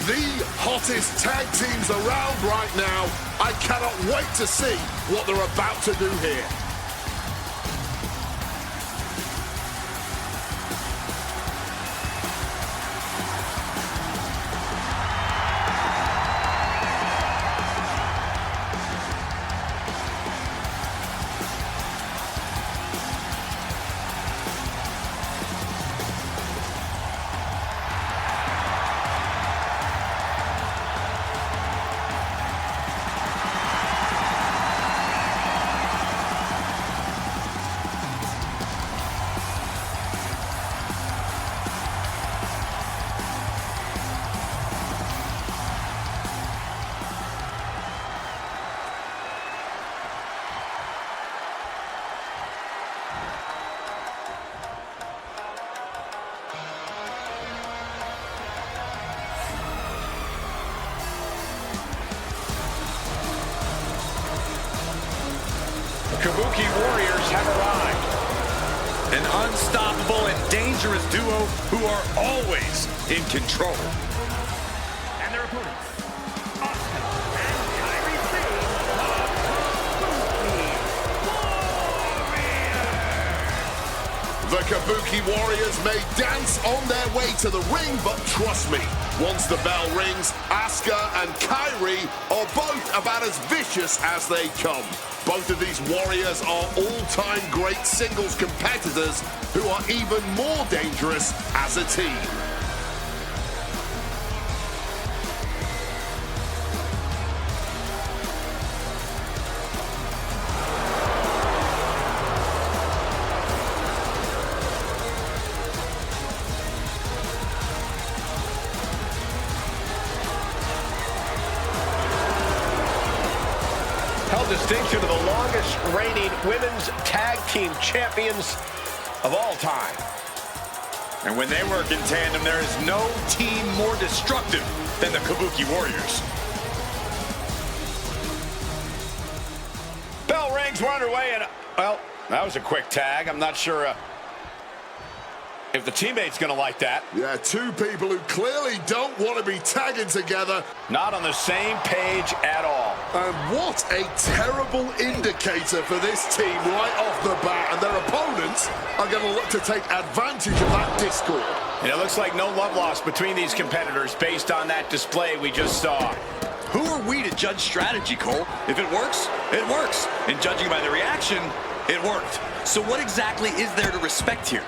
The hottest tag teams around right now. I cannot wait to see what they're about to do here. Kabuki Warriors have arrived. An unstoppable and dangerous duo who are always in control. And their opponents, Asuka and Kairi, The Kabuki Warriors may dance on their way to the ring, but trust me, once the bell rings, Asuka and Kairi are both about as vicious as they come. Both of these warriors are all-time great singles competitors who are even more dangerous as a team. Held distinction of the longest reigning women's tag team champions of all time. And when they work in tandem, there is no team more destructive than the Kabuki Warriors. Bell rings, we're underway, and, well, that was a quick tag. I'm not sure if the teammate's gonna like that. Yeah, two people who clearly don't want to be tagging together. Not on the same page at all. And what a terrible indicator for this team right off the bat. And their opponents are going to look to take advantage of that discord. And it looks like no love lost between these competitors based on that display we just saw. Who are we to judge strategy, Cole? If it works, it works. And judging by the reaction, it worked. So what exactly is there to respect here?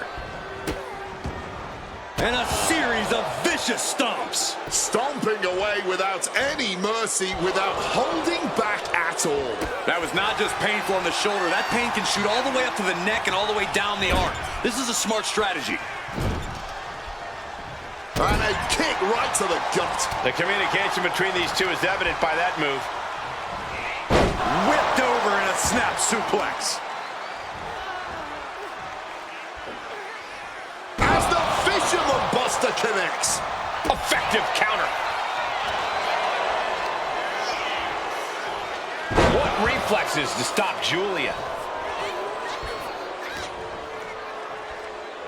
And a series of vicious stomps. Stomping away without any mercy, without holding back at all. That was not just painful on the shoulder. That pain can shoot all the way up to the neck and all the way down the arm. This is a smart strategy. And a kick right to the gut. The communication between these two is evident by that move. Whipped over in a snap suplex. As the Fisherman Buster connects. Effective counter. What reflexes to stop Giulia?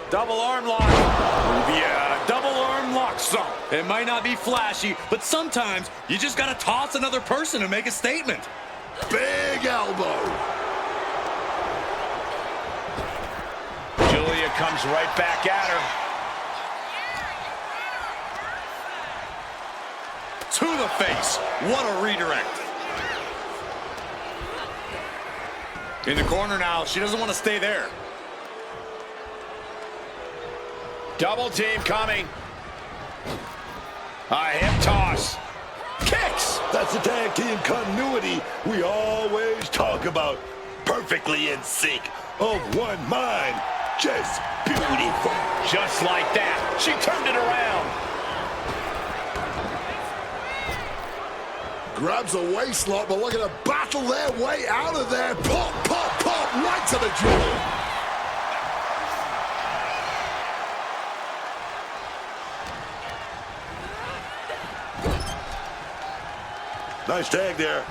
Double arm lock. Yeah, double arm lock song. It might not be flashy, but sometimes you just gotta toss another person and make a statement. Big elbow. Giulia comes right back at her. To the face. What a redirect. In the corner now. She doesn't want to stay there. Double team coming. A hip toss. Kicks. That's the tag team continuity we always talk about. Perfectly in sync, of one mind. Just beautiful. Just like that. She turned it around. Grabs a waist lock, but looking to battle their way out of there. Pop, pop, pop, right to the jaw. Nice tag there.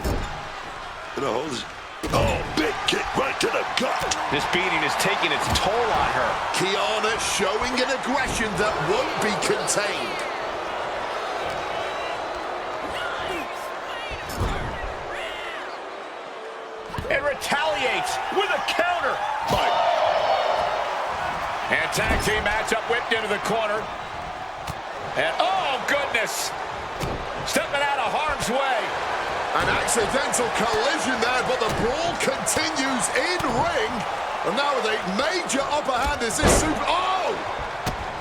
Gonna hold his... Oh, big kick right to the gut. This beating is taking its toll on her. Kiana showing an aggression that won't be contained. and retaliates with a counter. And tag team matchup whipped into the corner. And oh, goodness. Stepping out of harm's way. An accidental collision there, but the brawl continues in ring. And now with a major upper hand is this super... Oh!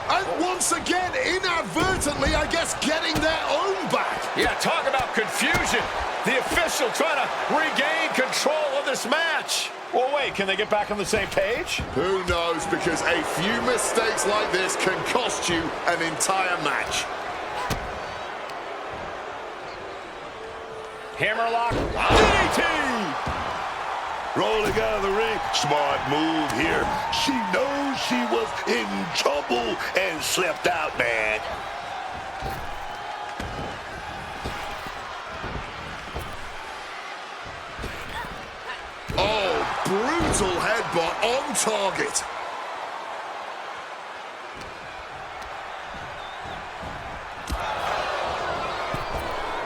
And once again, inadvertently, I guess, getting their own back. Yeah, talk about confusion. The official trying to regain control of this match. Well, wait, can they get back on the same page? Who knows, because a few mistakes like this can cost you an entire match. Hammerlock, DDT! Rolling out of the ring. Smart move here. She knows she was in trouble and slipped out, man. Oh, brutal headbutt on target.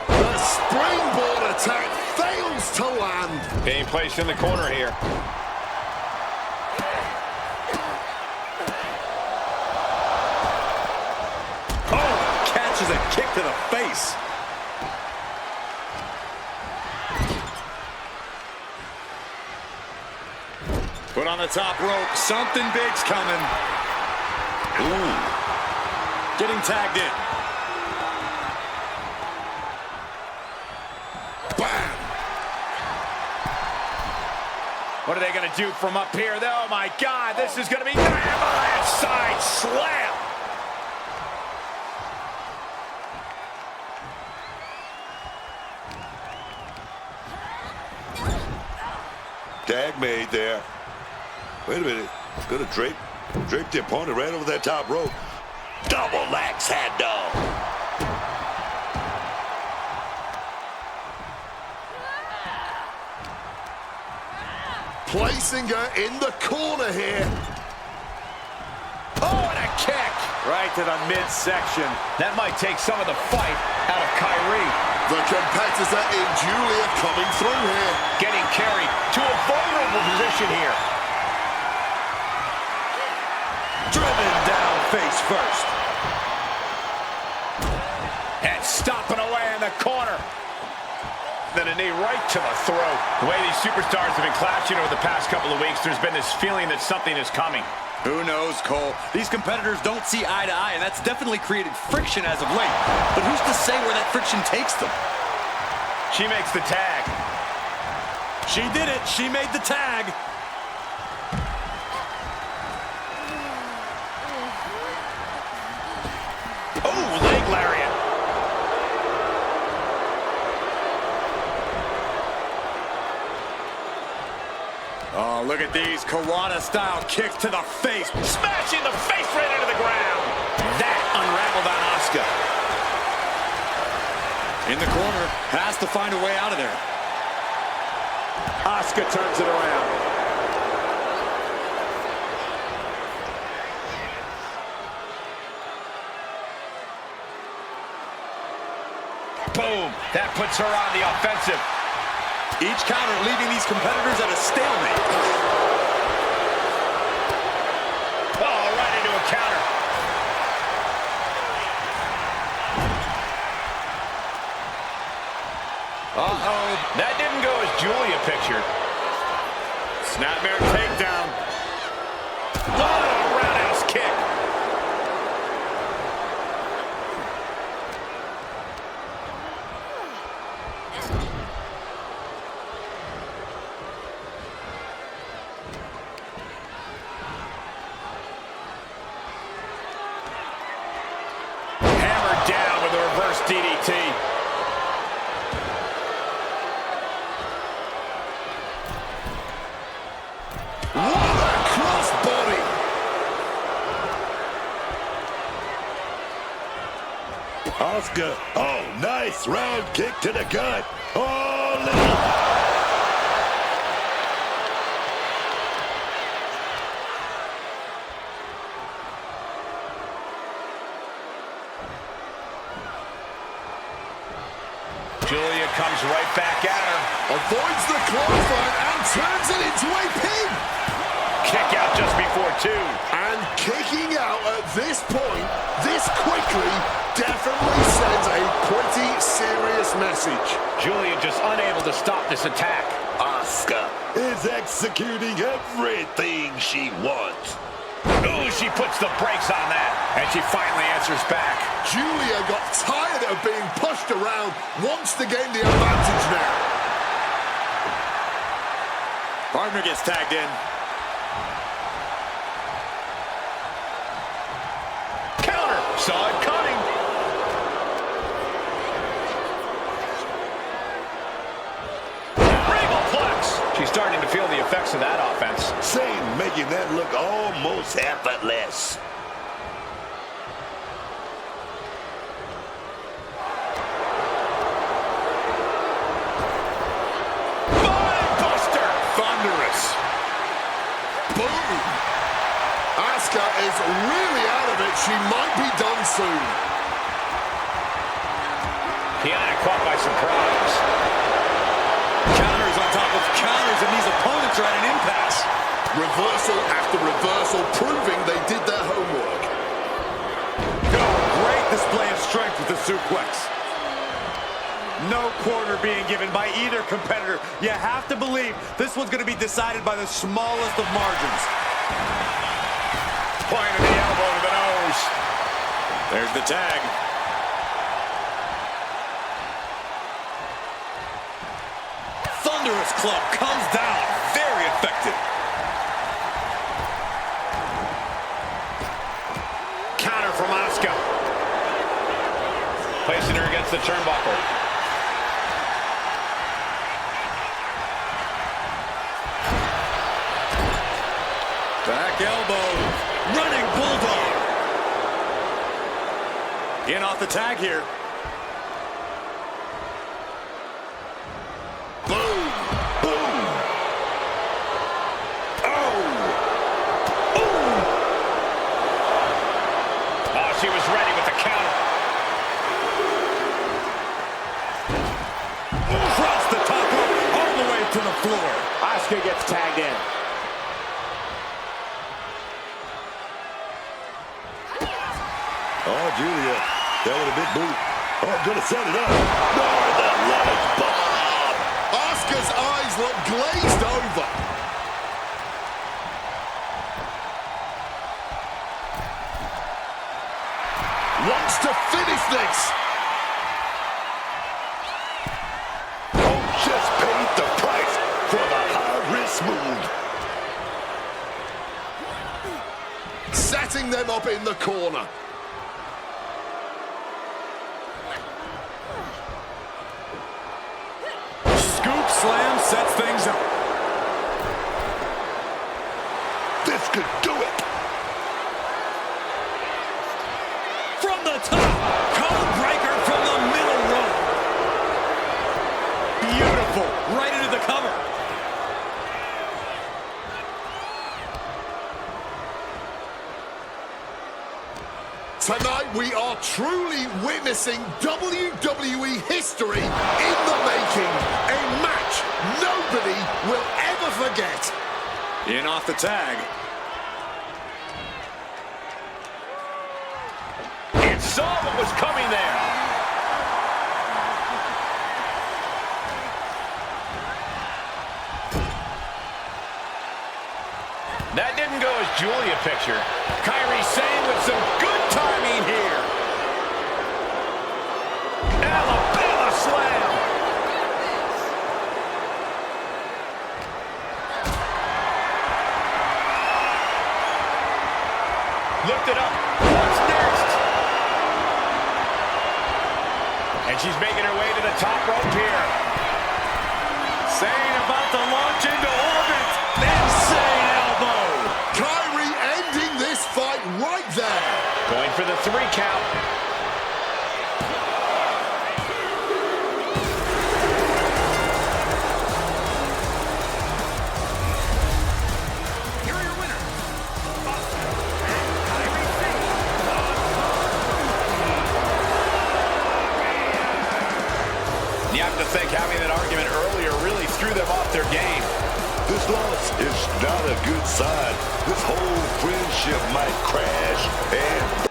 The springboard attack fails to land. Being placed in the corner here. Oh, catches a kick to the face. Put on the top rope. Something big's coming. Ooh. Getting tagged in. Bam! What are they going to do from up here? Oh, my God. This is going to be avalanche side slam. Tag made there. Wait a minute. Gonna drape the opponent right over that top rope. Double axe handle. Placing her in the corner here. Oh, and a kick. Right to the midsection. That might take some of the fight out of Kairi. The competitor in Giulia coming through here. Getting carried to a vulnerable position here. Driven down face first. And stomping away in the corner. Then a knee right to the throat. The way these superstars have been clashing over the past couple of weeks, there's been this feeling that something is coming. Who knows, Cole? These competitors don't see eye to eye, and that's definitely created friction as of late. But who's to say where that friction takes them? She makes the tag. She did it. She made the tag. Oh, leg lariat. Oh, look at these Kawada-style kicks to the face. Smashing the face right into the ground. That unraveled on Asuka. In the corner. Has to find a way out of there. Asuka turns it around. Boom. That puts her on the offensive. Each counter leaving these competitors at a stalemate. Oh, right into a counter. Uh-oh. That didn't go as Giulia pictured. Snapmare takedown. Oh, roundhouse kick. Hammered down with a reverse DDT. Asuka. Oh, nice round kick to the gut. Oh, little. Giulia comes right back at her. Avoids the clothesline and 2. And kicking out at this point, this quickly, definitely sends a pretty serious message. Giulia just unable to stop this attack. Asuka is executing everything she wants. Ooh, she puts the brakes on that, and she finally answers back. Giulia got tired of being pushed around, wants to gain the advantage now. Partner gets tagged in. Counter, saw it coming. She's starting to feel the effects of that offense. Sane making that look almost effortless. Buster! Thunderous. Boom! Asuka is really out of it. She might be done soon. Kiana caught by surprise. Counters on top of counters, and these opponents are at an impasse. Reversal after reversal, proving they did their homework. Great display of strength with the suplex. No quarter being given by either competitor. You have to believe this one's going to be decided by the smallest of margins. Point of the elbow to the nose. There's the tag. Thunderous club comes down. Very effective. Counter from Asuka. Placing her against the turnbuckle. Back elbow. Running bulldog. In off the tag here. Boom! Boom! Oh! Oh, she was ready with the counter. Across the top rope, all the way to the floor. Asuka gets tagged in. Oh, Giulia, that was a big boot. Oh, gonna set it up. Northern Light bomb. Asuka's eyes look glazed over. Wants to finish this. Oh, just paid the price for the high-risk move. Setting them up in the corner. Scoop slam sets things up. This could do it. From the top, code breaker from the middle rope. Beautiful, right into the cover. Tonight we are truly witnessing WWE history in the making. A match nobody will ever forget. In off the tag. It saw what was coming there. That didn't go as Giulia pictured. Kairi Sane with some good timing here. Alabama slam. Lift it up. What's next? And she's making her way to the top rope here. Sane about to launch into orbit. Insane elbow. Kairi ending this fight right there. Going for the 3 count. Here are your winners, Asuka and Kairi Sane. You have to think having that argument earlier really threw them off their game. This loss is not a good sign. This whole friendship might crash and...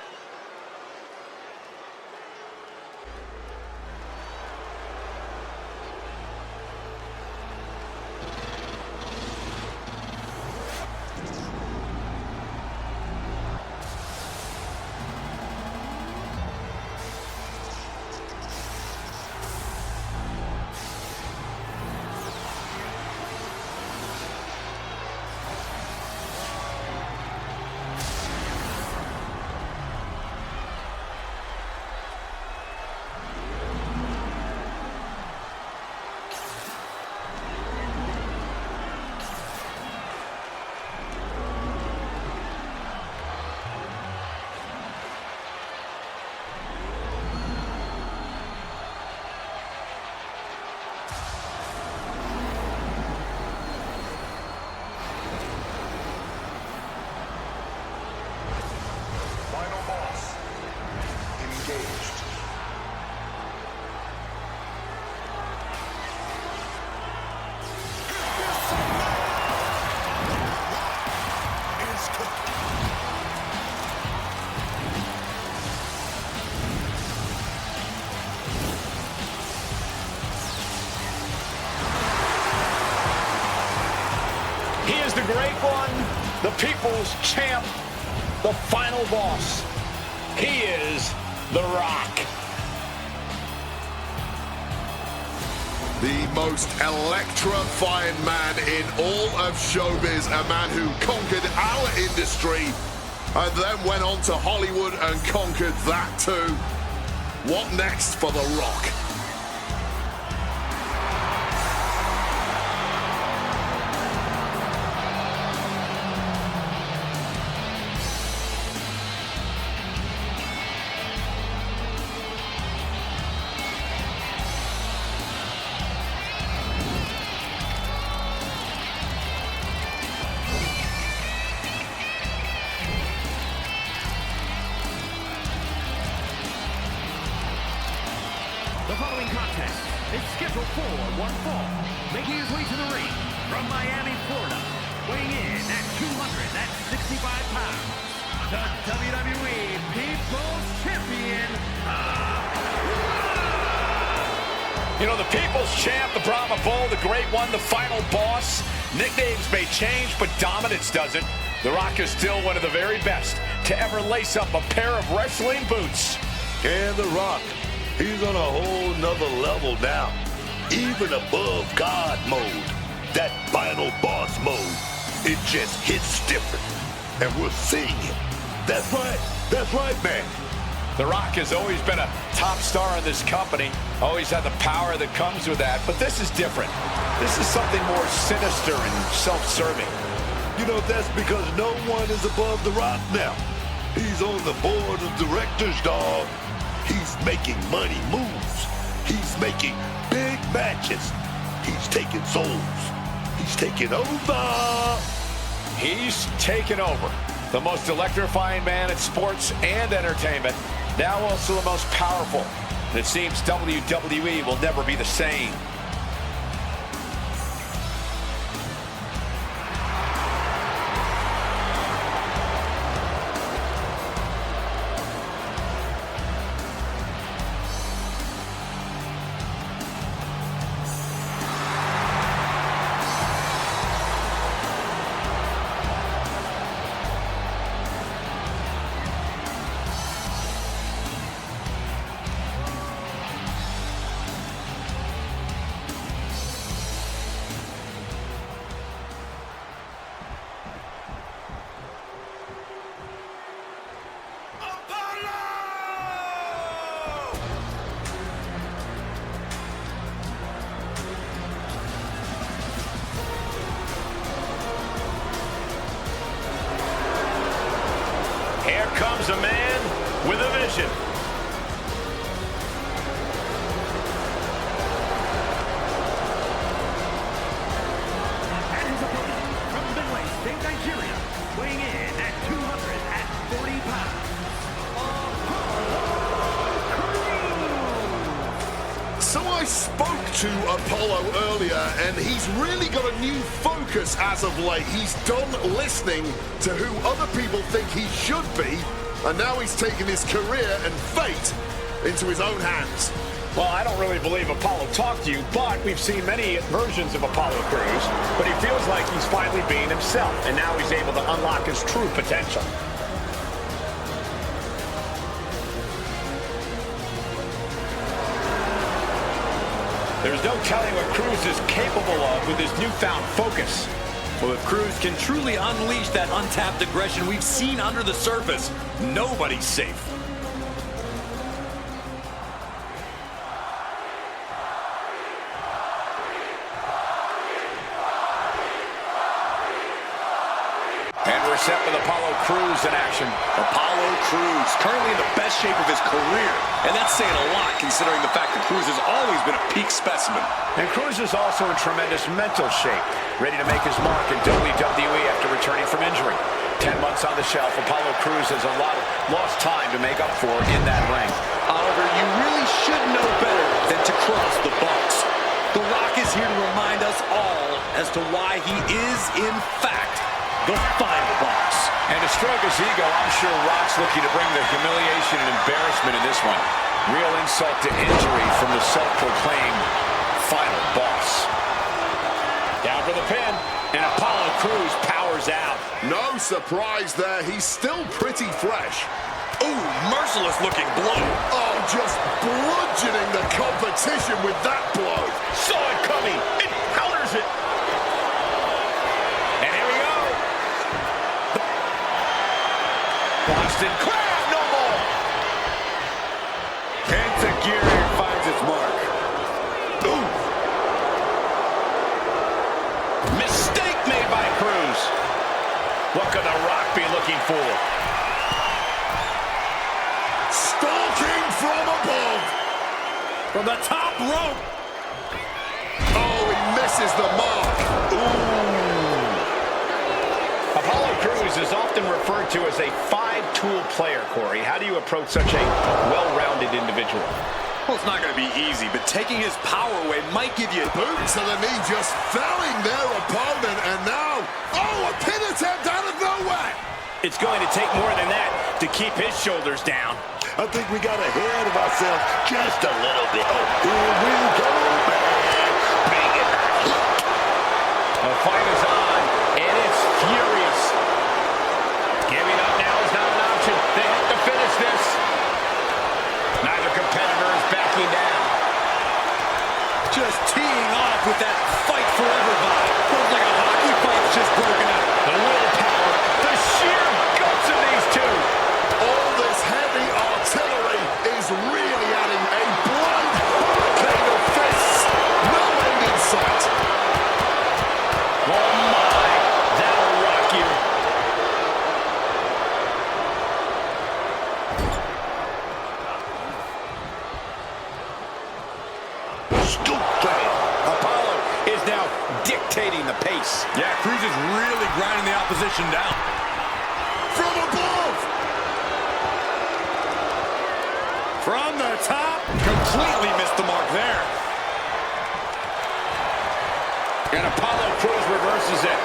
He is the great one, the people's champ, the final boss. He is The Rock. The most electrifying man in all of showbiz, a man who conquered our industry and then went on to Hollywood and conquered that too. What next for The Rock? The following contest is scheduled for one fall, making his way to the ring from Miami, Florida, weighing in at 265 pounds, the WWE People's Champion, You know, the people's champ, the Brahma Bull, the great one, the final boss. Nicknames may change, but dominance doesn't. The Rock is still one of the very best to ever lace up a pair of wrestling boots. And The Rock, he's on a whole nother level now. Even above God mode, that final boss mode, it just hits different. And we're seeing it. That's right, man. The Rock has always been a top star in this company, always had the power that comes with that, but this is different. This is something more sinister and self-serving. You know, that's because no one is above The Rock now. He's on the board of directors, dog. He's making money moves. He's making big matches. He's taking souls. He's taking over. He's taken over. The most electrifying man in sports and entertainment. Now also the most powerful. And it seems WWE will never be the same. Here comes a man with a vision. and his opponent from Midway State, Nigeria, weighing in at 240 pounds, So I spoke to Apollo earlier, and he's really got a new focus as of late. He's done listening to who other people think he should be, and now he's taken his career and fate into his own hands. Well, I don't really believe Apollo talked to you, but we've seen many versions of Apollo Crews, but he feels like he's finally being himself, and now he's able to unlock his true potential. There's no telling what Crews is capable of with his newfound focus. Well, if Crews can truly unleash that untapped aggression we've seen under the surface, nobody's safe. And we're set with Apollo Crews in action. Apollo Crews, currently in the best shape of his career. And that's saying a lot, considering the fact that Crews has always been a peak specimen. And Crews is also in tremendous mental shape, ready to make his mark in WWE after returning from injury. 10 months on the shelf, Apollo Crews has a lot of lost time to make up for in that ring. However, you really should know better than to cross the box. The Rock is here to remind us all as to why he is, in fact, the final boss. And to stroke his ego, I'm sure Rock's looking to bring the humiliation and embarrassment in this one. Real insult to injury from the self-proclaimed final boss. Down for the pin, and Apollo Crews powers out. No surprise there, he's still pretty fresh. Ooh, merciless looking blow. Oh, just bludgeoning the competition with that blow. Saw it coming, and counters it. And here we go. Boston Crab, no more. Pentagear finds its mark. Ooh. Mistake made by Crews. What could The Rock be looking for? Stalking from above. From the top rope. Oh, he misses the mark. Apollo Crews is often referred to as a five-tool player, Corey. How do you approach such a well-rounded individual? Well, it's not going to be easy, but taking his power away might give you... Boot to the knee, just felling their opponent, and now, oh, a pin attempt out of nowhere. It's going to take more than that to keep his shoulders down. I think we got ahead of ourselves just a little bit. Oh, here we go, man. Bring it back. The fight is on, and it's furious. Giving up now is not an option. They have to finish this. Neither competitor is backing down. Just teeing off with that fight forever vibe. Feels like a hockey fight's just broken up. The willpower, the sheer guts of these two. All this heavy artillery is really adding a blind hurricane of fists. No end in sight. Oh my, that'll rock you. Apollo is now dictating the pace. Yeah, Crews is really grinding the opposition down. From above. From the top, completely missed the mark there. And Apollo Crews reverses it.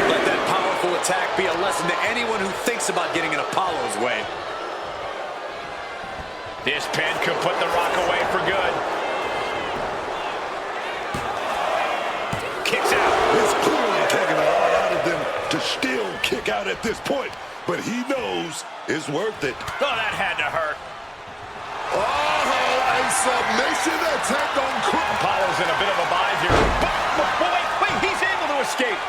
Let that powerful attack be a lesson to anyone who thinks about getting in Apollo's way. This pin could put The Rock away for good. Kicks out. It's clearly taking a lot out of them to still kick out at this point, but he knows it's worth it. Oh, that had to hurt. Oh, a submission attempt on Crews. Apollo's in a bit of a bind here. Wait, he's able to escape.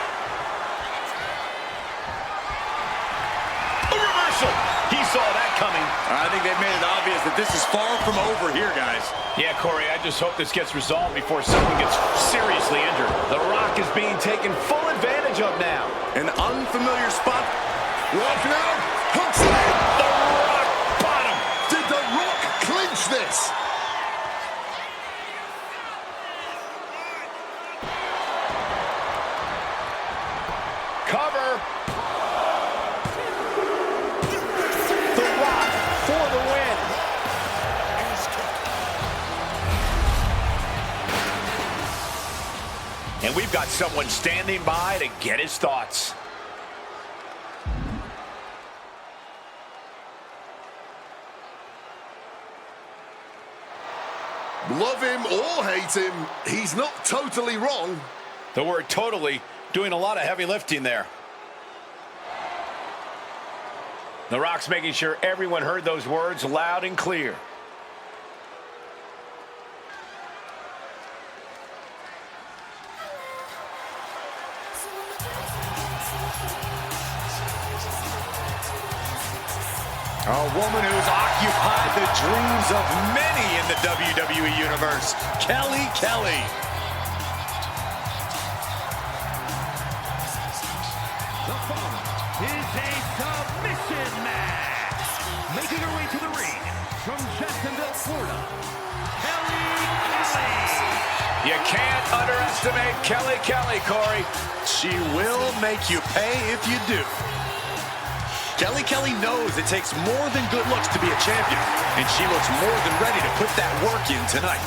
A reversal. He saw that coming. I think they've made it obvious that this is far from over here, guys. Yeah, Corey, I just hope this gets resolved before someone gets seriously injured. The Rock is being taken full advantage of now. An unfamiliar spot. Rock now. Hooks it in. The Rock bottom. Did The Rock clinch this? Cover. And we've got someone standing by to get his thoughts. Love him or hate him, he's not totally wrong. The word totally doing a lot of heavy lifting there. The Rock's making sure everyone heard those words loud and clear. A woman who's occupied the dreams of many in the WWE Universe, Kelly. The following is a submission match. Making her way to the ring from Jacksonville, Florida, Kelly. You can't underestimate Kelly, Corey. She will make you pay if you do. Kelly knows it takes more than good looks to be a champion, and she looks more than ready to put that work in tonight.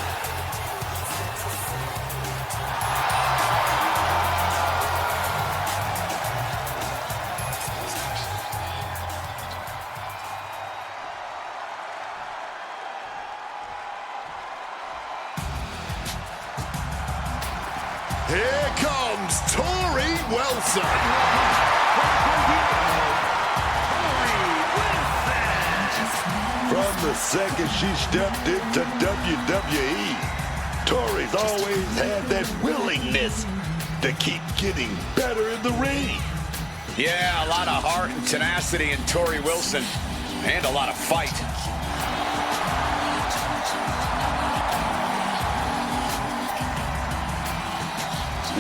Here comes Torrie Wilson. From the second she stepped into WWE, Torrie's always had that willingness to keep getting better in the ring. Yeah, a lot of heart and tenacity in Torrie Wilson, and a lot of fight.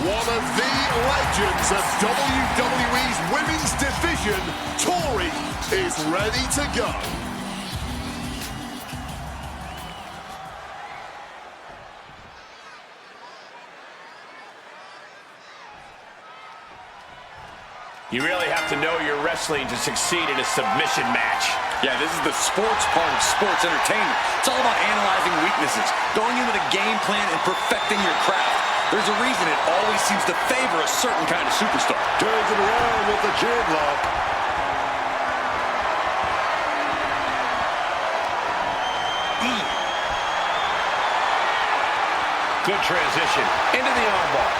One of the legends of WWE's women's division, Torrie, is ready to go. You really have to know your wrestling to succeed in a submission match. Yeah, this is the sports part of sports entertainment. It's all about analyzing weaknesses, going into the game plan, and perfecting your craft. There's a reason it always seems to favor a certain kind of superstar. Turns it around with the chin lock. Good transition into the armbar.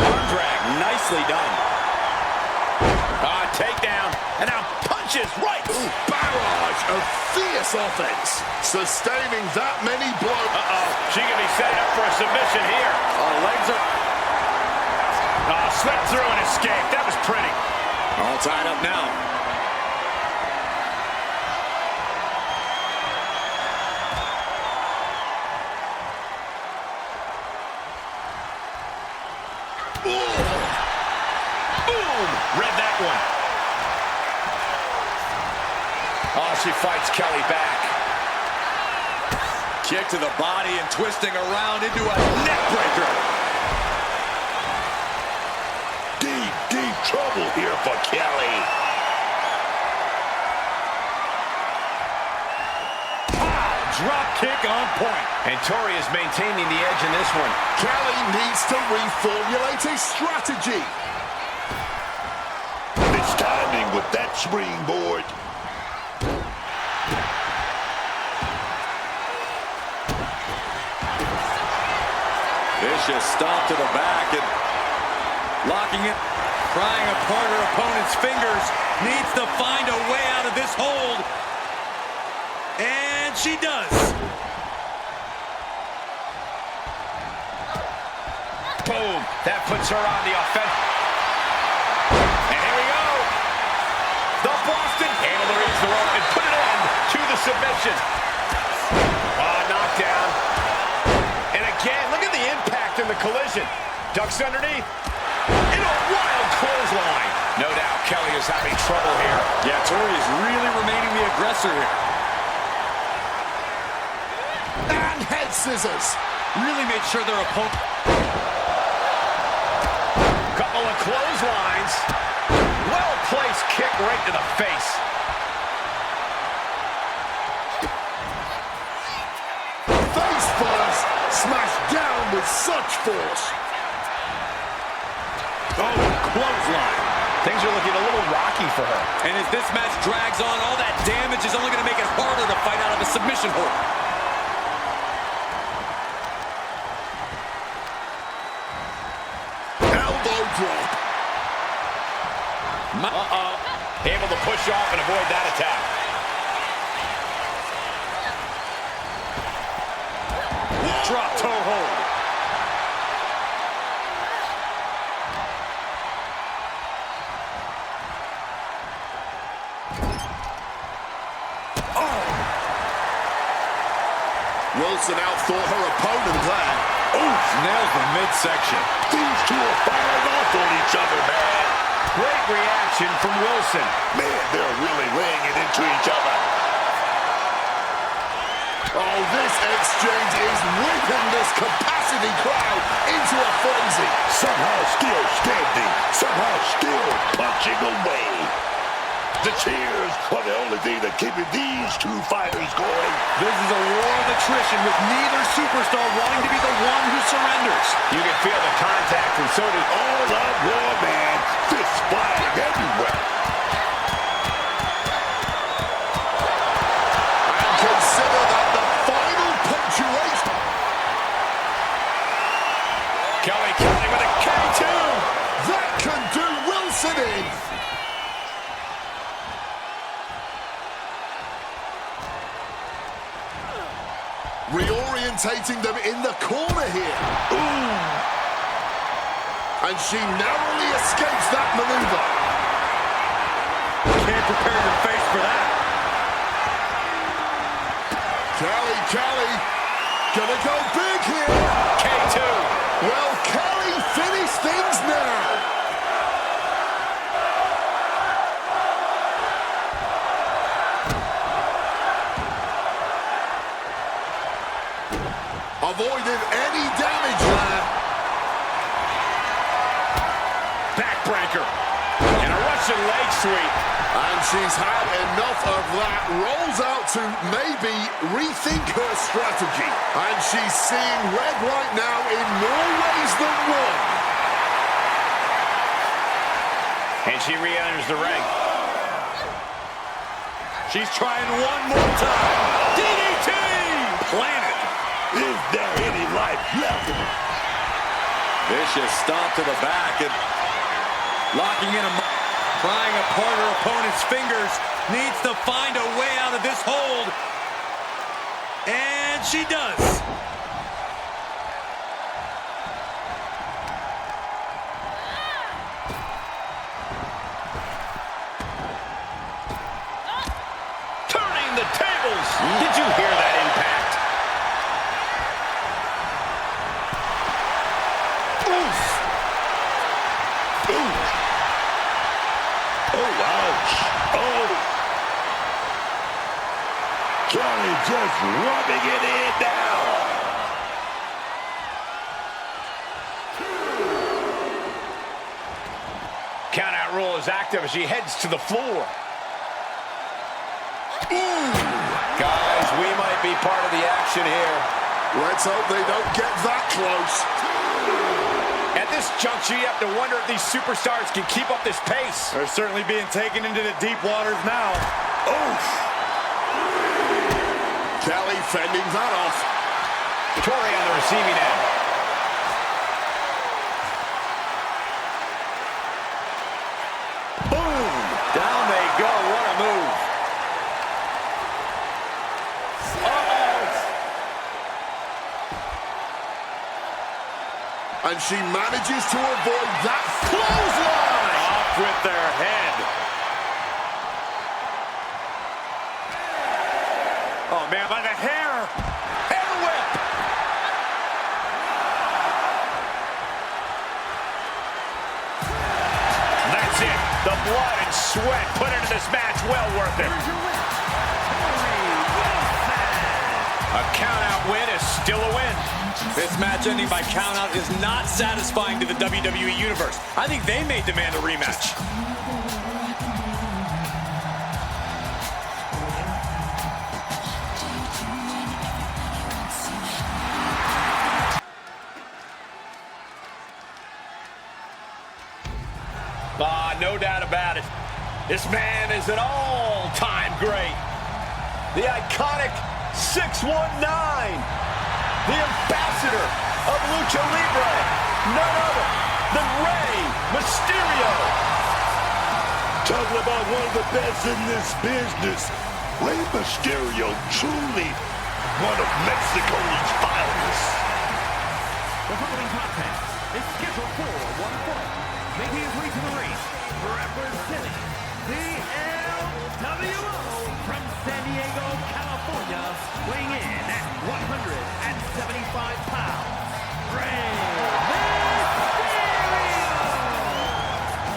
Arm drag, nicely done. Takedown, and now punches right. Ooh, barrage of fierce offense. Sustaining that many blows. She can be setting up for a submission here. Legs are Slipped through and escaped. That was pretty. all tied up now. Boom! Read that one. Oh, she fights Kelly back. Kick to the body and twisting around into a neck breaker. Deep trouble here for Kelly. Drop kick on point. And Torrie is maintaining the edge in this one. Kelly needs to reformulate his strategy. It's timing with that springboard. Vicious stomp to the back and locking it, prying apart her opponent's fingers. Needs to find a way out of this hold. And she does. Boom. That puts her on the offense. And here we go. The Boston handle the reach the rope and put an end to the submission. Knockdown. And again, look at the impact in the collision. Ducks underneath. In a wild clothesline. No doubt Kelly is having trouble here. Yeah, Torrie is really remaining the aggressor here. And head scissors. Really made sure their opponent... Couple of clotheslines. Well right to the face. Face first, smashed down with such force. Oh, clothesline. Things are looking a little rocky for her. And as this match drags on, all that damage is only going to make it harder to fight out of a submission hold. Elbow drop. Able to push off and avoid that attack. Drop toe hold. Wilson outthought her opponent there. Oof, nails the midsection. These two are firing off on each other, man. Great reaction from Wilson. Man, they're really laying it into each other. Oh, this exchange is whipping this capacity crowd into a frenzy. Somehow still standing, somehow still punching away. The cheers are the only thing that keeping these two fighters going. This is a war of attrition with neither superstar wanting to be the one who surrenders. You can feel the contact, and so did All out war, man. Fists flying everywhere. And consider that the final punctuation. Kelly with a K2. That can do Wilson in. Reorientating them in the corner here. Ooh. And she narrowly escapes that maneuver. Can't prepare your face for that. Kelly, gonna go big here. K2. Well, Kelly finished things now. Avoided any damage there. Backbreaker. And a Russian leg sweep. And she's had enough of that. Rolls out to maybe rethink her strategy. And she's seeing red right now in more ways than one. And she re-enters the ring. She's trying one more time. DDT! Planted. Is there any life left? Vicious stomp to the back and locking in prying apart her opponent's fingers. Needs to find a way out of this hold. And she does. Turning the tables. Did you hear that impact? Oof. Ooh. Oh, ouch. Oh. Kelly just rubbing it in now. Count-out rule is active as she heads to the floor. Ooh. Guys, we might be part of the action here. Let's hope they don't get that close. At this juncture, you have to wonder if these superstars can keep up this pace. They're certainly being taken into the deep waters now. Oof. Kelly fending that off. Torrie on the receiving end. Boom! Down they go. What a move. And she manages to avoid that clothesline. Off with their head. Oh, man, by the hair. Hair whip. That's it. The blood and sweat put into this match. Well worth it. A count-out win is still a win. This match ending by count-out is not satisfying to the WWE Universe. I think they may demand a rematch. no doubt about it. This man is an all-time great. The iconic 619. The ambassador of Lucha Libre. None other than Rey Mysterio. Talking about one of the best in this business. Rey Mysterio, truly one of Mexico's finest. The following contest is scheduled for one fall, making his way to the ring, representing the LWO from San Diego, California, weighing in at 175 pounds, Rey Mysterio!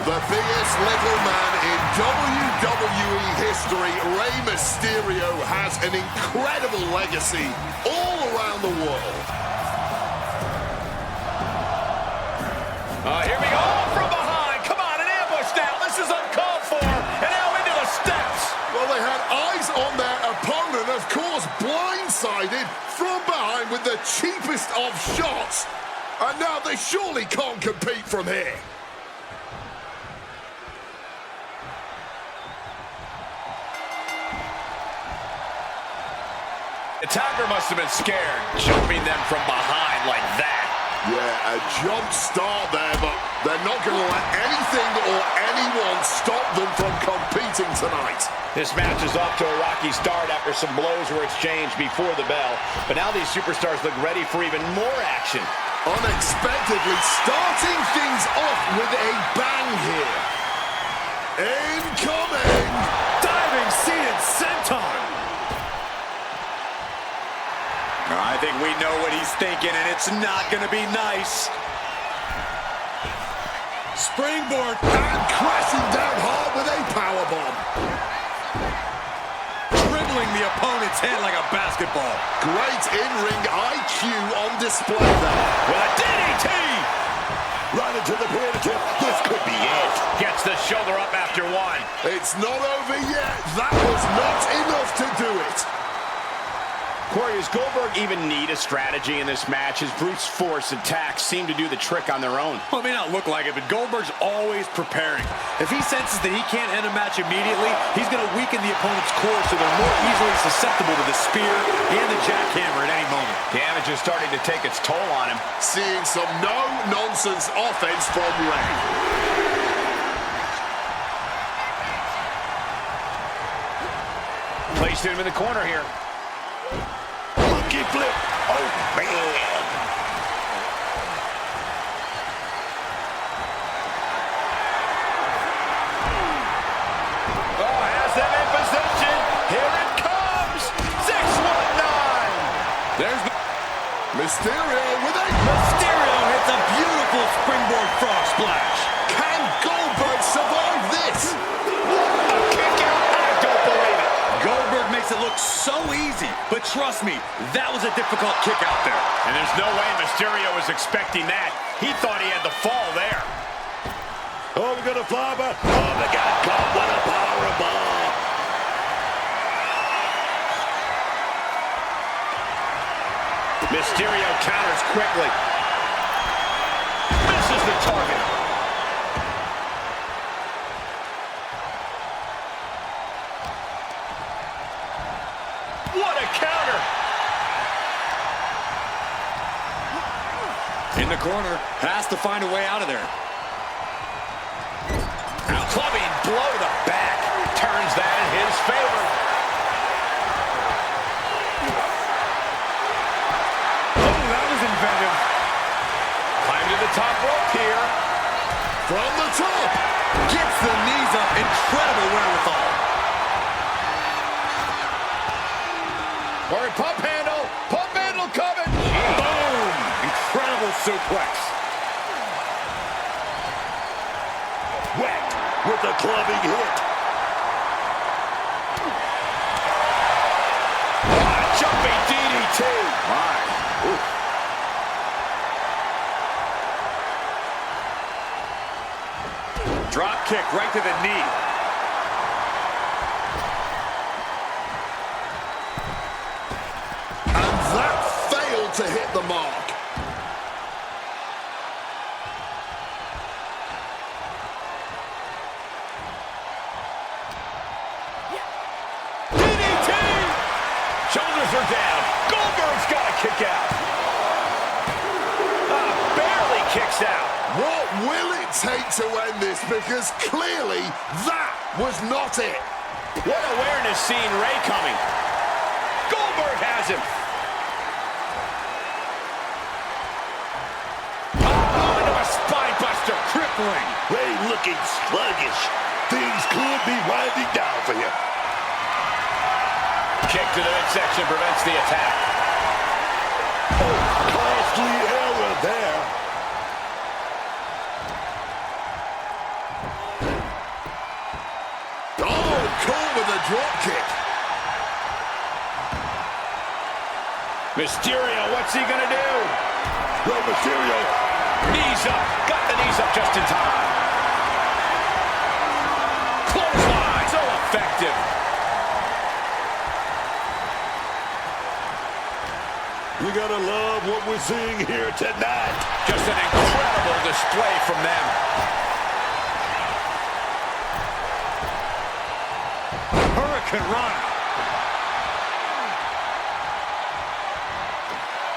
The biggest little man in WWE history, Rey Mysterio, has an incredible legacy all around the world. Here we go, from behind. Come on, an ambush now. This is uncalled for. And now into the steps. Well, they had eyes on their opponent, of course, blindsided from behind with the cheapest of shots. And now they surely can't compete from here. The attacker must have been scared, jumping them from behind like that. Yeah, a jump start there, but they're not going to let anything or anyone stop them from competing tonight. This match is off to a rocky start after some blows were exchanged before the bell. But now these superstars look ready for even more action. Unexpectedly starting things off with a bang here. Incoming! Diving seated senton. I think we know what he's thinking, and it's not going to be nice. Springboard and crashing down hard with a powerbomb. Dribbling the opponent's head like a basketball. Great in-ring IQ on display there. With a DDT! Right into the pin. This could be it. Gets the shoulder up after one. It's not over yet. That was not enough to do it. Corey, does Goldberg even need a strategy in this match? His brute force attacks seem to do the trick on their own. Well, it may not look like it, but Goldberg's always preparing. If he senses that he can't end a match immediately, he's going to weaken the opponent's core so they're more easily susceptible to the spear and the jackhammer at any moment. Damage is starting to take its toll on him. Seeing some no-nonsense offense from Rey. Placed him in the corner here. Monkey flip. Oh, man. Oh, has them in position. Here it comes. 619. There's Mysterio with a... Mysterio hits a beautiful springboard frog splash. Can Goldberg survive this? A kick out. I don't believe it. Goldberg makes it look so easy, but trust me, that was a difficult kick out there. And there's no way Mysterio was expecting that. He thought he had the fall there. Oh, we're going to fly by. Oh, they got caught. What a powerbomb. Mysterio counters quickly. Misses the target. What a counter! In the corner, has to find a way out of there. Now clubbing blow to the back. Turns that in his favor. Oh, that was inventive. Climb to the top rope here. From the top. Gets the knees up. Incredible wherewithal. Or pump handle coming. Boom! Incredible suplex. Whacked with a clubbing hit. Jumping DDT. My. Ooh. Drop kick right to the knee. And that failed to hit the mark. kicks out. What will it take to end this? Because clearly that was not it. What awareness seeing Ray coming. Goldberg has him. Oh, into a spine buster. Crippling. Ray looking sluggish. Things could be winding down for him. Kick to the midsection prevents the attack. Costly error there. Oh, cool with a drop kick. Mysterio, what's he gonna do? Well, Mysterio. Knees up. Got the knees up just in time. Clothesline. So effective. You gotta love what we're seeing here tonight. Just an incredible display from them. Hurricane run.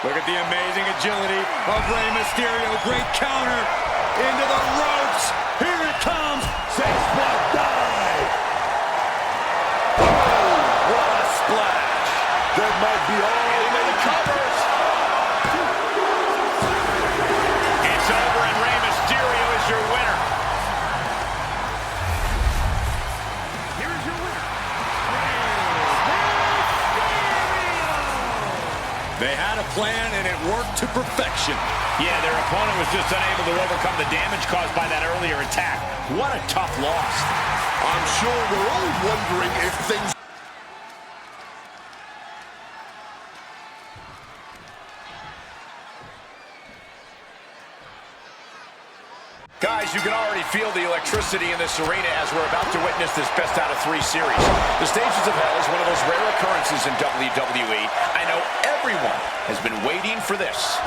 Look at the amazing agility of Rey Mysterio. Great counter into the ropes. Here it comes. Six-spot dive. Oh, what a splash. That might be all. Into the covers. It's over and Rey Mysterio is your winner. Here's your winner, They had a plan and it worked to perfection. Yeah, their opponent was just unable to overcome the damage caused by that earlier attack. What a tough loss. I'm sure we're all wondering if things... Guys, you can already feel the electricity in this arena as we're about to witness this best out of 3 series. The Stages of Hell is one of those rare occurrences in WWE. I know everyone has been waiting for this.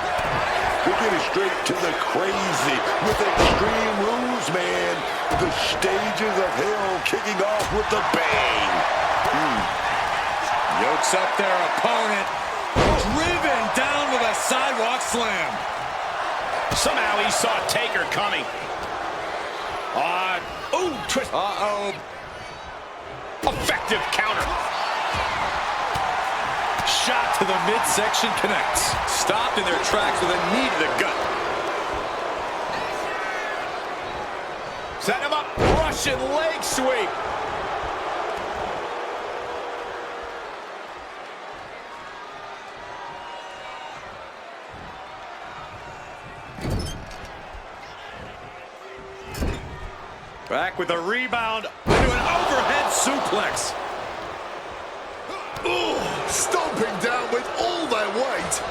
We're getting straight to the crazy with Extreme Rules, man. The Stages of Hell kicking off with a bang. Yokes up their opponent. Driven down with a sidewalk slam. Somehow he saw Taker coming. Ooh, twist. Uh-oh. Effective counter. Shot to the midsection connects. Stopped in their tracks with a knee to the gut. Set him up. Russian leg sweep. Back with a rebound into an overhead suplex. Oh, stomping down with all their weight.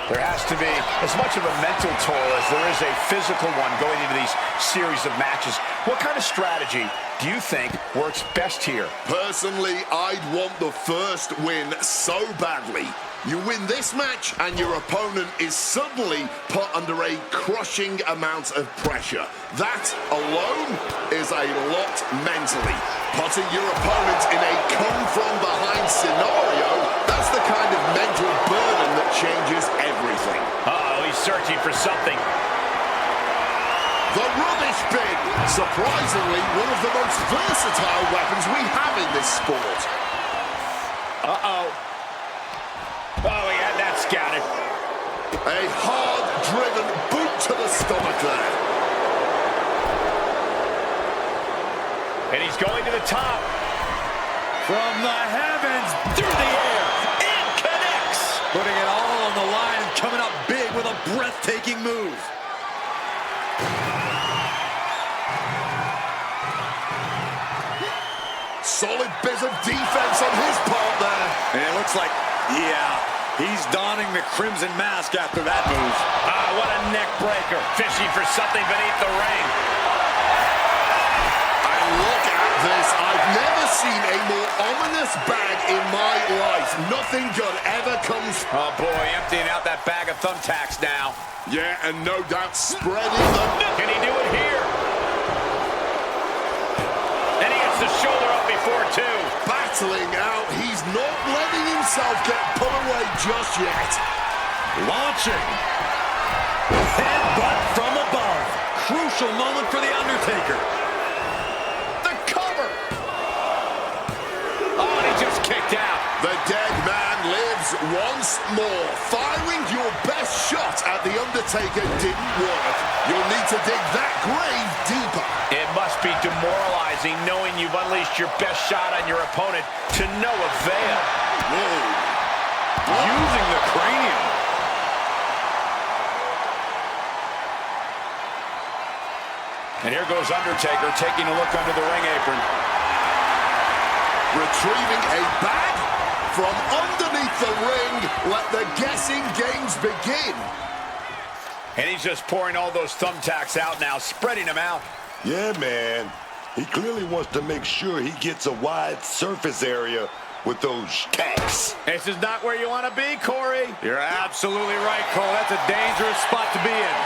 There has to be as much of a mental toll as there is a physical one going into these series of matches. What kind of strategy do you think works best here? Personally, I'd want the first win so badly. You win this match and your opponent is suddenly put under a crushing amount of pressure. That alone is a lot mentally. Putting your opponent in a come-from-behind scenario, that's the kind of mental burden that changes everything. Oh, he's searching for something. The rubbish bin. Surprisingly, one of the most versatile weapons we have in this sport. Uh-oh. Oh, he had that scouted. A hard-driven boot to the stomach there. And he's going to the top. From the heavens, through the air, and connects. Putting it all on the line and coming up big with a breathtaking move. Solid bit of defense on his part there. And it looks like, yeah, he's donning the crimson mask after that move. Ah, what a neck breaker. Fishing for something beneath the ring. And look at this. I've never seen a more ominous bag in my life. Nothing good ever comes. Oh, boy, emptying out that bag of thumbtacks now. Yeah, and no doubt spreading them. Can he do it here? And he gets the shoulder up before, too. Battling out. He's not letting himself get put away just yet. Launching. Headbutt from above. Crucial moment for The Undertaker. The cover. Oh, and he just kicked out. The dead man lives once more. Firing your best shot at The Undertaker didn't work. You'll need to dig that grave deeper. It must be demoralizing knowing you've unleashed your best shot on your opponent to no avail. Whoa. Using the cranium. And here goes Undertaker taking a look under the ring apron. Retrieving a bag from underneath the ring. Let the guessing games begin. And he's just pouring all those thumbtacks out now, spreading them out. Yeah, man. He clearly wants to make sure he gets a wide surface area with those tacks. This is not where you want to be, Corey. You're absolutely right, Cole. That's a dangerous spot to be in.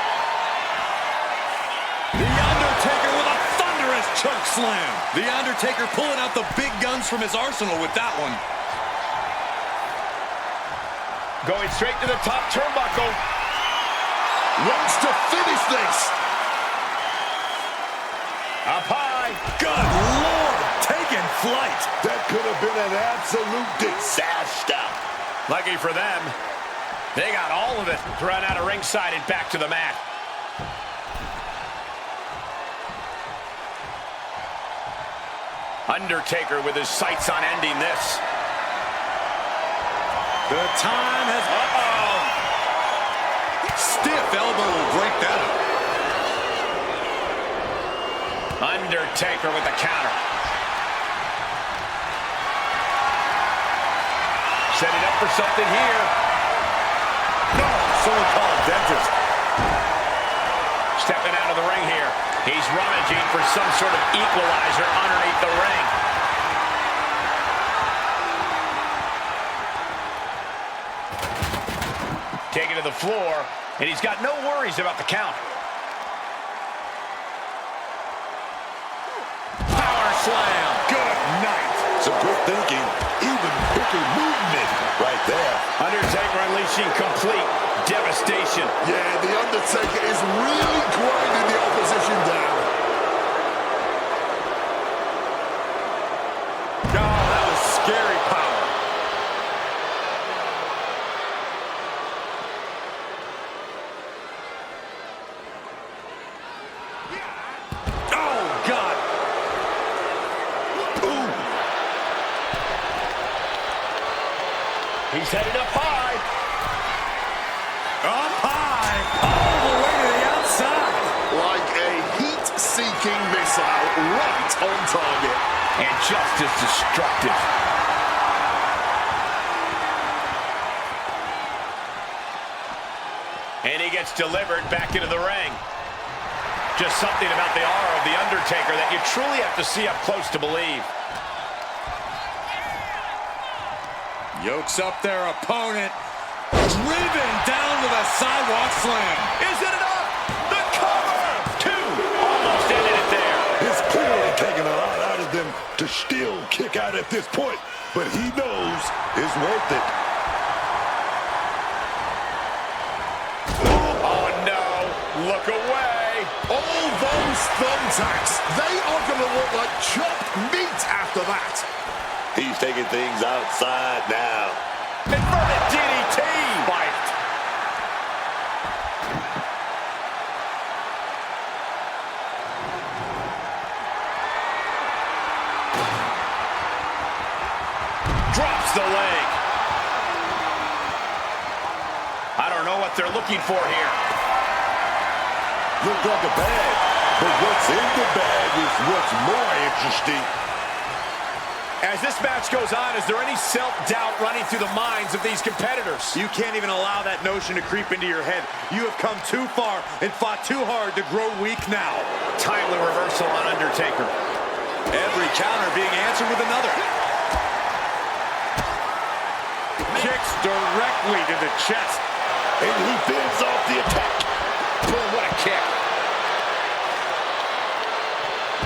The Undertaker with a thunderous choke slam. The Undertaker pulling out the big guns from his arsenal with that one. Going straight to the top turnbuckle. Wants to finish this. Up high. Good Lord, taking flight. That could have been an absolute disaster. Lucky for them, they got all of it thrown out of ringside and back to the mat. Undertaker with his sights on ending this. The time has... Uh-oh. Stiff elbow will break that up. Undertaker with the counter. Setting up for something here. No, someone call a dentist. Stepping out of the ring here. He's rummaging for some sort of equalizer underneath the ring. Taken to the floor, and he's got no worries about the count. Power slam. Good night. Some good thinking, even quicker movement right there. Undertaker unleashing complete devastation. Yeah, The Undertaker is really grinding the opposition down. Oh, that was scary power. Oh, God. Ooh. He's headed up high. Up high. All the way to the outside. Like a heat-seeking missile right on target. And just as destructive. And he gets delivered back into the ring. Just something about the aura of The Undertaker that you truly have to see up close to believe. Yokes up their opponent. Driven down to the sidewalk slam. Is it enough? The cover! Two! Almost ended it there. It's clearly taking a lot out of them to still kick out at this point, but he knows it's worth it. Oh no! Look away! All those thumbtacks, they are going to look like chopped meat after that. He's taking things outside now. Inverted DDT! Fight! Drops the leg. I don't know what they're looking for here. Looked like a bag, but what's in the bag is what's more interesting. As this match goes on, is there any self-doubt running through the minds of these competitors? You can't even allow that notion to creep into your head. You have come too far and fought too hard to grow weak now. Timely reversal on Undertaker. Every counter being answered with another. Kicks directly to the chest. And he fends off the attack. Boom, what a kick.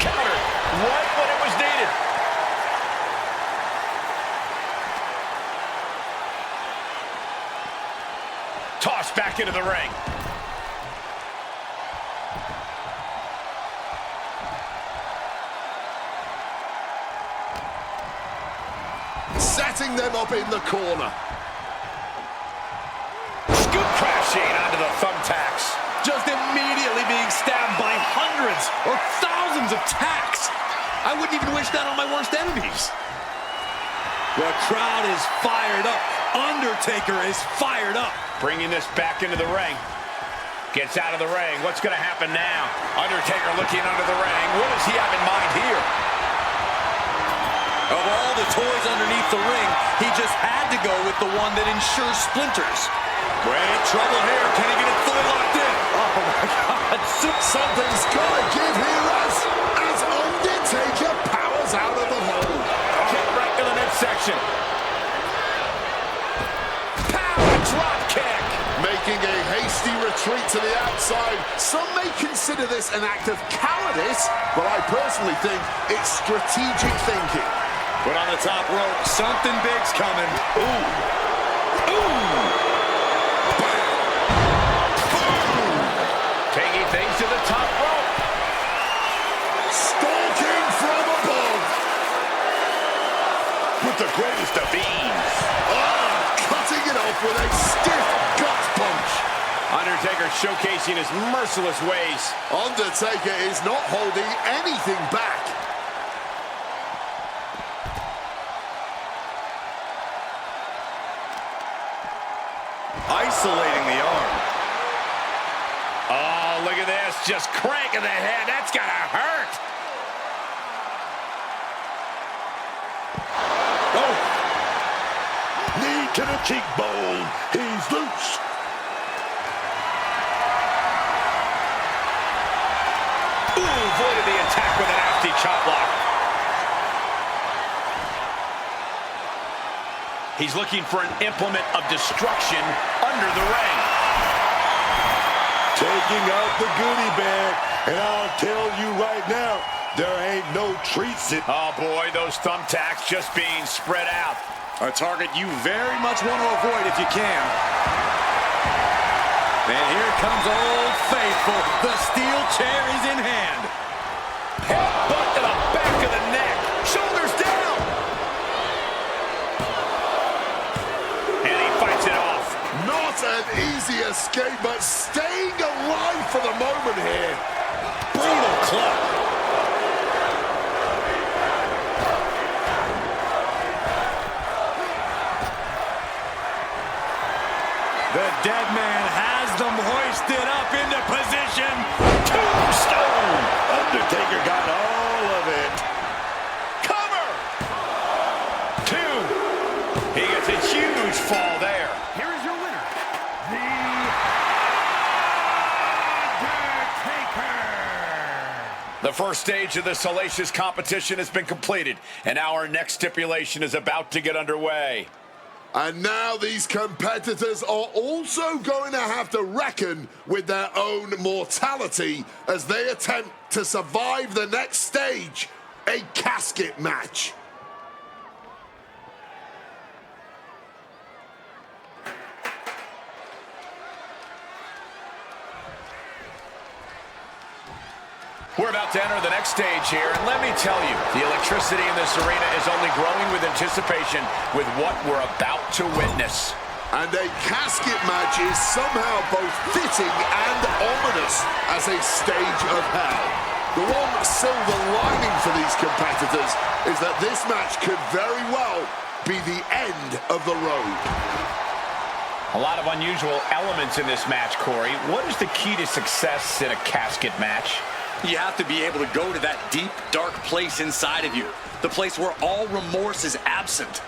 Counter right when it was needed. Tossed back into the ring. setting them up in the corner. Scoop crashing onto the thumbtacks. Just immediately being stabbed by hundreds or thousands of tacks. I wouldn't even wish that on my worst enemies. The crowd is fired up. Undertaker is fired up. Bringing this back into the ring. Gets out of the ring. What's going to happen now? Undertaker looking under the ring. What does he have in mind here? Of all the toys underneath the ring, he just had to go with the one that ensures splinters. Great trouble here. Can he get it fully locked in? Oh, my God. Something's got to give here as Undertaker powers out of the hole. Kick right to the midsection. Power drop kick. Making a hasty retreat to the outside. Some may consider this an act of cowardice, but I personally think it's strategic thinking. But on the top rope, something big's coming. Ooh. Ooh. Taking things to the top rope. Stalking from above. With the greatest of ease. Cutting it off with a stiff gut punch. Undertaker showcasing his merciless ways. Undertaker is not holding anything back. Isolating the arm. Oh, look at this. Just cranking the head. That's got to hurt. Oh! Knee to the cheekbone. He's loose. Ooh, avoided the attack with a nasty chop block. He's looking for an implement of destruction under the ring. Taking out the goodie bag. And I'll tell you right now, there ain't no treats in. Oh, boy, those thumbtacks just being spread out. A target you very much want to avoid if you can. And here comes Old Faithful. The steel chair is in hand. Headbutt to the back of the neck. Shoulders down. And he fights it off. Not an easy escape, but staying alive for the moment here. Brutal club. The dead man has them hoisted up into position. Tombstone. Undertaker got all of it. Cover. 2. He gets a huge fall there. Here is your winner, The Undertaker. The first stage of this salacious competition has been completed, and our next stipulation is about to get underway. And now these competitors are also going to have to reckon with their own mortality as they attempt to survive the next stage, a casket match. We're about to enter the next stage here, and let me tell you, the electricity in this arena is only growing with anticipation with what we're about to witness. And a casket match is somehow both fitting and ominous as a stage of hell. The one silver lining for these competitors is that this match could very well be the end of the road. A lot of unusual elements in this match, Corey. What is the key to success in a casket match? You have to be able to go to that deep, dark place inside of you. The place where all remorse is absent.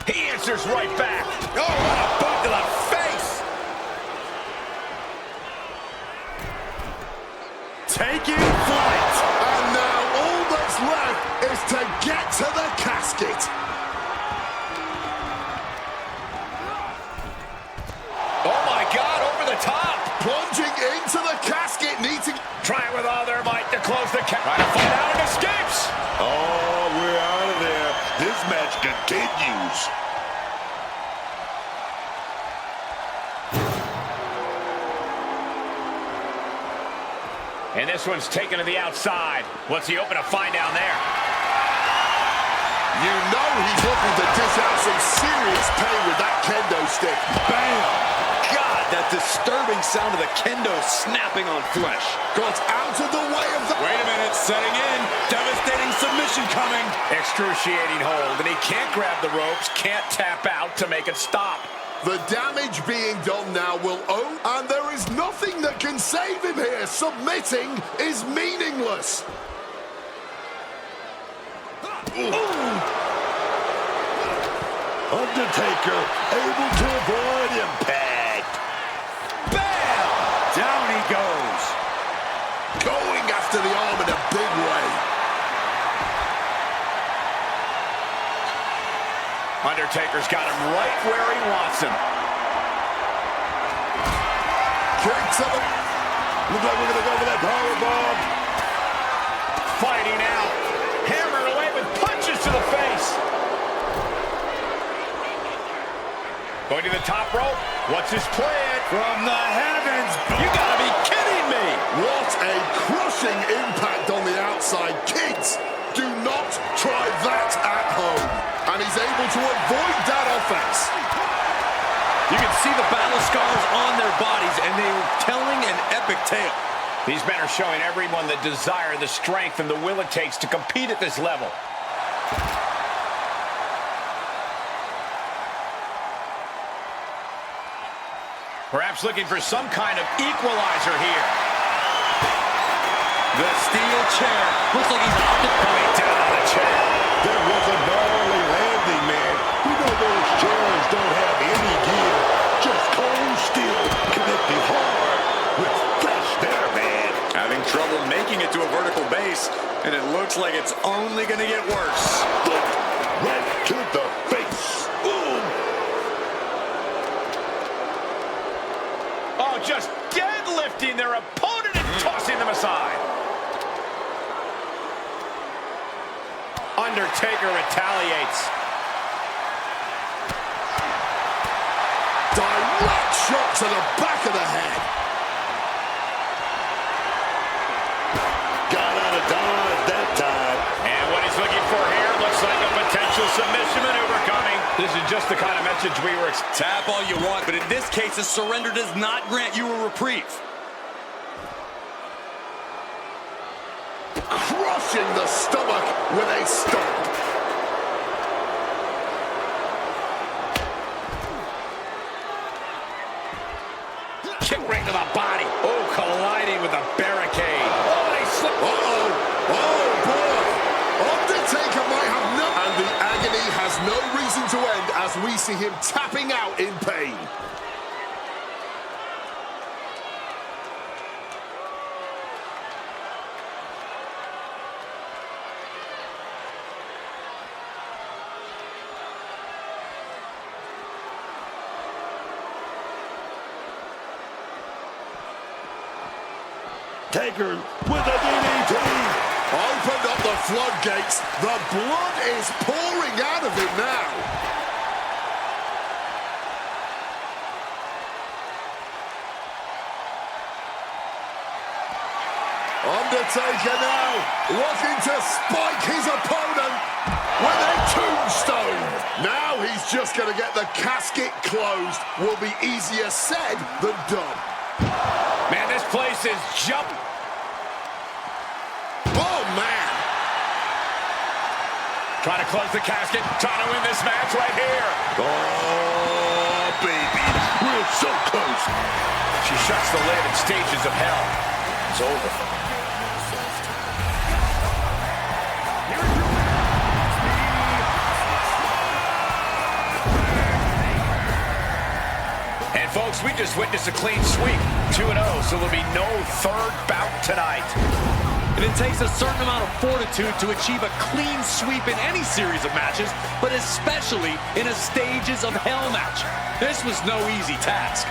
He answers right back. Oh, what a boot to the face! Taking flight. And now all that's left is to get to the casket. Oh my God, over the top! Plunging into the casket, needing... Trying with all their might to close the cap. Trying to fight out and escapes! Oh, we're out of there. This match continues. And this one's taken to the outside. What's he open to find down there? You know he's looking to dish out some serious pain with that kendo stick. Bam! God, that disturbing sound of the kendo snapping on flesh. Got out of the way of the... Wait a minute, setting in. Devastating submission coming. Excruciating hold, and he can't grab the ropes, can't tap out to make it stop. The damage being done now will own, and there is nothing that can save him here. Submitting is meaningless. Undertaker able to avoid impact. Bam! Down he goes. Going after the arm in a big way. Undertaker's got him right where he wants him. Kicks of it. Looks like we're going to go for that powerbomb. Fighting out. Hammered away with punches to the face. Going to the top rope. What's his plan? From the heavens. You gotta be kidding me. What a crushing impact on the outside. Kids, do not try that at home. And he's able to avoid that offense. You can see the battle scars on their bodies, and they were telling an epic tale. These men are showing everyone the desire, the strength, and the will it takes to compete at this level. Perhaps looking for some kind of equalizer here. The steel chair. Looks like he's opted Coming down on the chair. There was a gnarly landing, man. We know those chairs don't have any gear. Just cold steel connected hard with flesh there, man. having trouble making it to a vertical base, and it looks like it's only going to get worse. Foot right to the face. Ooh. Oh, just deadlifting their opponent and tossing them aside. Undertaker retaliates. Direct shot to the back of the head. Got out of dodge that time. And what he's looking for here looks like a potential submission maneuver coming. This is just the kind of message we were expecting. Tap all you want, but in this case, a surrender does not grant you a reprieve. Crushing the stomach with a stomp. Kick right to the body. Oh, colliding with a barricade. Oh, they slip. Uh-oh. Oh, boy. Undertaker might have no... And the agony has no reason to end as we see him tapping out in pain. Taker with a DDT. Opened up the floodgates. The blood is pouring out of him now. Undertaker now looking to spike his opponent with a tombstone. Now he's just going to get the casket closed. Will be easier said than done. Man, this place is jumping. Oh, man. Trying to close the casket, trying to win this match right here. Oh, baby. We're so close. She shuts the lid and stages of hell. It's over. And folks, we just witnessed a clean sweep. 2-0, so there'll be no third bout tonight. And it takes a certain amount of fortitude to achieve a clean sweep in any series of matches, but especially in a Stages of Hell match. This was no easy task.